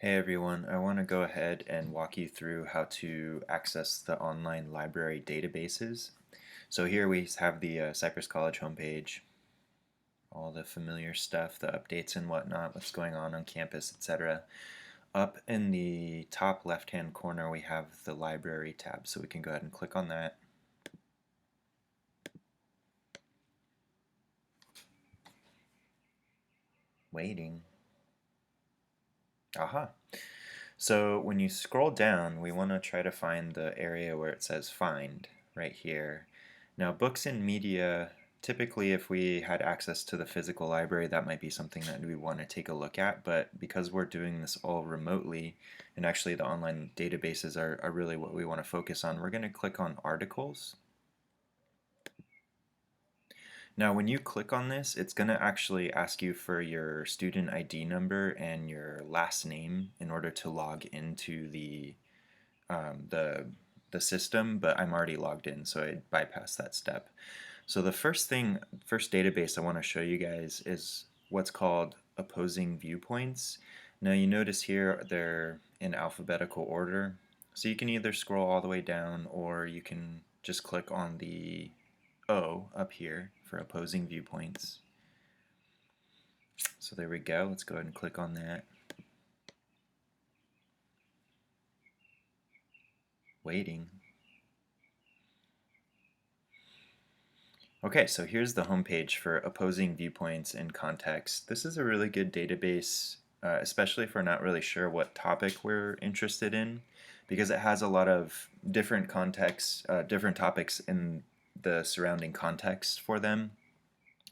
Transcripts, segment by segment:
Hey everyone, I want to go ahead and walk you through how to access the online library databases. So here we have the Cypress College homepage, all the familiar stuff, the updates and whatnot, what's going on campus, etc. Up in the top left-hand corner we have the library tab, so we can go ahead and click on that. Waiting. Aha. So when you scroll down, we want to try to find the area where it says Find right here. Now, books and media, typically if we had access to the physical library, that might be something that we want to take a look at, but because we're doing this all remotely, and actually the online databases are really what we want to focus on, we're going to click on Articles. Now when you click on this, it's going to actually ask you for your student ID number and your last name in order to log into um, the the system, but I'm already logged in, so I bypassed that step. So the first database I want to show you guys is what's called opposing viewpoints. Now you notice here they're in alphabetical order, so you can either scroll all the way down or you can just click on the O up here for opposing viewpoints. So there we go. Let's go ahead and click on that. Waiting. Okay, so here's the homepage for opposing viewpoints in context. This is a really good database, especially if we're not really sure what topic we're interested in, because it has a lot of different contexts, different topics in the surrounding context for them.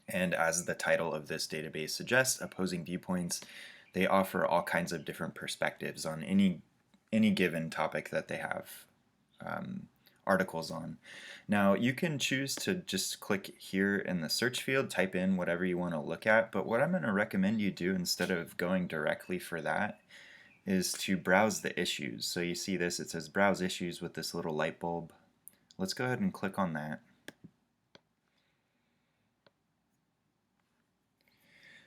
And as the title of this database suggests, opposing viewpoints, they offer all kinds of different perspectives on any given topic that they have articles on. Now you can choose to just click here in the search field, type in whatever you want to look at, but what I'm going to recommend you do instead of going directly for that is to browse the issues. So you see this, it says browse issues with this little light bulb. Let's go ahead and click on that.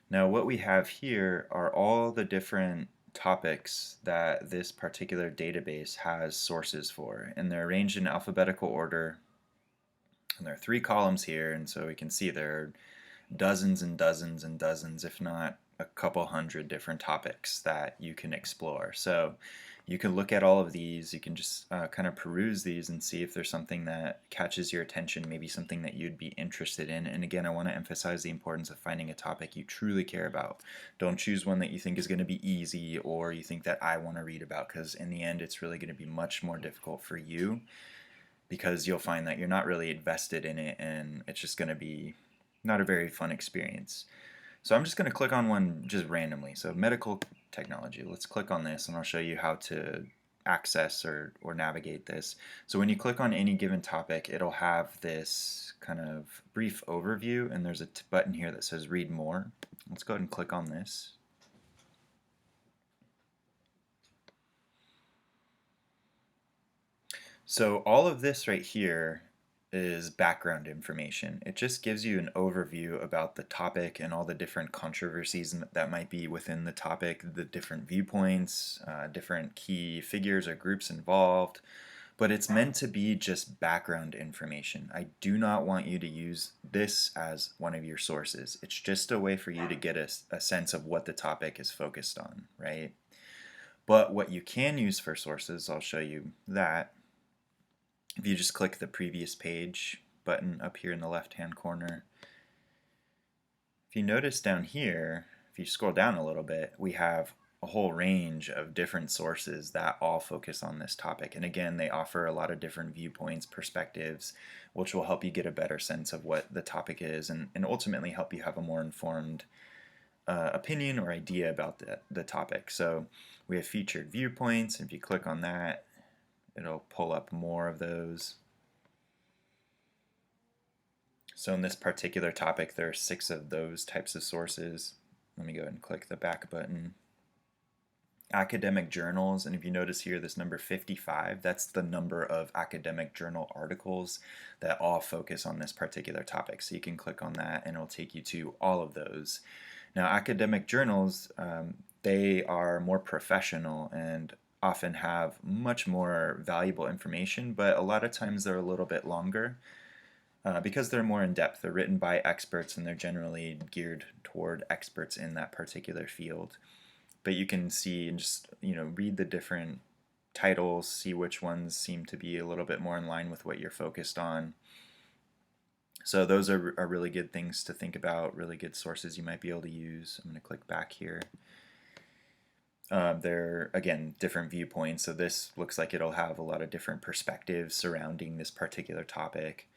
Now what we have here are all the different topics that this particular database has sources for, and they're arranged in alphabetical order. And there are 3 columns here, and so we can see there are dozens and dozens and dozens, if not a couple hundred different topics that you can explore. So you can look at all of these, you can just kind of peruse these and see if there's something that catches your attention, maybe something that you'd be interested in. And again, I want to emphasize the importance of finding a topic you truly care about. Don't choose one that you think is going to be easy or you think that I want to read about, because in the end it's really going to be much more difficult for you, because you'll find that you're not really invested in it and it's just going to be not a very fun experience. So I'm just going to click on one just randomly. So medical technology. Let's click on this and I'll show you how to access or navigate this. So when you click on any given topic, it'll have this kind of brief overview, and there's a button here that says read more. Let's go ahead and click on this. So all of this right here is background information. It just gives you an overview about the topic and all the different controversies that might be within the topic, the different viewpoints, different key figures or groups involved. But it's meant to be just background information. I do not want you to use this as one of your sources. It's just a way for you to get a sense of what the topic is focused on, right? But what you can use for sources, I'll show you that. If you just click the previous page button up here in the left hand corner, if you notice down here, if you scroll down a little bit, we have a whole range of different sources that all focus on this topic. And again, they offer a lot of different viewpoints, perspectives, which will help you get a better sense of what the topic is, and ultimately help you have a more informed opinion or idea about the topic. So we have featured viewpoints. If you click on that, it'll pull up more of those. So in this particular topic, there are 6 of those types of sources. Let me go ahead and click the back button. Academic journals, and if you notice here, this number 55, that's the number of academic journal articles that all focus on this particular topic. So you can click on that and it'll take you to all of those. Now, academic journals, they are more professional and often have much more valuable information, but a lot of times they're a little bit longer because they're more in depth. They're written by experts and they're generally geared toward experts in that particular field. But you can see and just read the different titles, see which ones seem to be a little bit more in line with what you're focused on. So those are really good things to think about, really good sources you might be able to use. I'm going to click back here. They're, again, different viewpoints, so this looks like it'll have a lot of different perspectives surrounding this particular topic.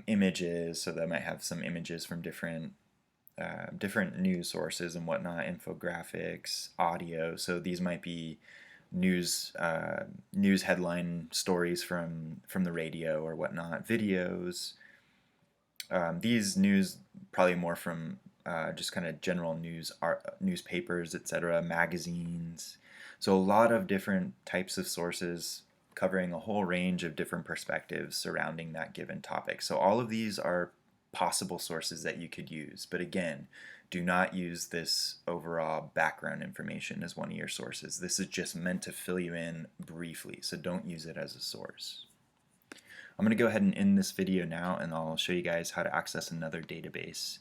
Images, so that might have some images from different news sources and whatnot, infographics, audio, so these might be news headline stories from the radio or whatnot, videos. These news probably more from just kind of general news, newspapers, etc., magazines. So a lot of different types of sources covering a whole range of different perspectives surrounding that given topic. So all of these are possible sources that you could use. But again, do not use this overall background information as one of your sources. This is just meant to fill you in briefly, so don't use it as a source. I'm going to go ahead and end this video now, and I'll show you guys how to access another database